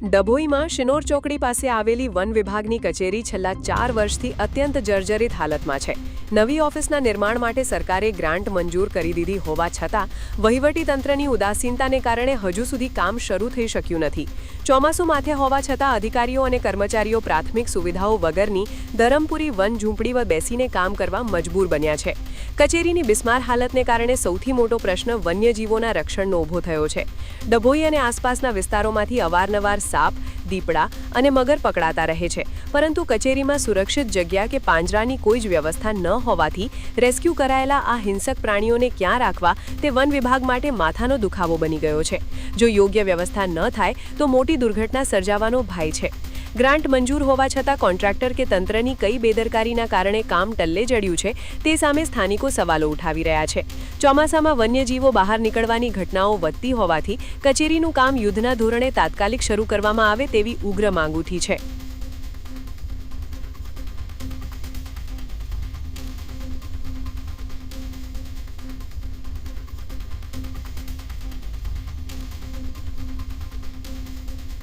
ડભોઈમાં શિનોર ચોકડી પાસે આવેલી વન વિભાગની કચેરી છેલ્લા 4 વર્ષથી અત્યંત જર્જરિત હાલતમાં છે. નવી ઓફિસના નિર્માણ માટે સરકારે ગ્રાન્ટ મંજૂર કરી દીધી હોવા છતાં વહીવટીતંત્રની ઉદાસીનતાને કારણે હજુ સુધી કામ શરૂ થઈ શક્યું નથી. ચોમાસું માથે હોવા છતાં અધિકારીઓ અને કર્મચારીઓ પ્રાથમિક સુવિધાઓ વગરની ધરમપુરી વન ઝૂંપડીમાં બેસીને કામ કરવા મજબૂર બન્યા છે. કચેરીની બિસ્માર હાલતને કારણે સૌથી મોટો પ્રશ્ન વન્યજીવોના રક્ષણનો ઊભો થયો છે. ડભોઈ અને આસપાસના વિસ્તારોમાંથી અવારનવાર સાપ, દીપડા અને મગર પકડાતા રહે છે, પરંતુ કચેરીમાં સુરક્ષિત જગ્યા કે પાંજરાની કોઈ જ વ્યવસ્થા ન હોવાથી રેસ્ક્યુ કરાયેલા આ હિંસક પ્રાણીઓને ક્યાં રાખવા તે વન વિભાગ માટે માથાનો દુખાવો બની ગયો છે. જો યોગ્ય વ્યવસ્થા ન થાય તો મોટી દુર્ઘટના સર્જાવાનો ભય છે. ગ્રાન્ટ મંજૂર હોવા છતાં કોન્ટ્રાક્ટર કે તંત્રની કઈ બેદરકારીના કારણે કામ ટલ્લે ચડ્યું છે તે સામે સ્થાનિકો સવાલો ઉઠાવી રહ્યા છે. ચોમાસામાં વન્યજીવો બહાર નીકળવાની ઘટનાઓ વધતી હોવાથી કચેરીનું કામ યુદ્ધના ધોરણે તાત્કાલિક શરૂ કરવામાં આવે તેવી ઉગ્ર માંગ ઉઠી છે.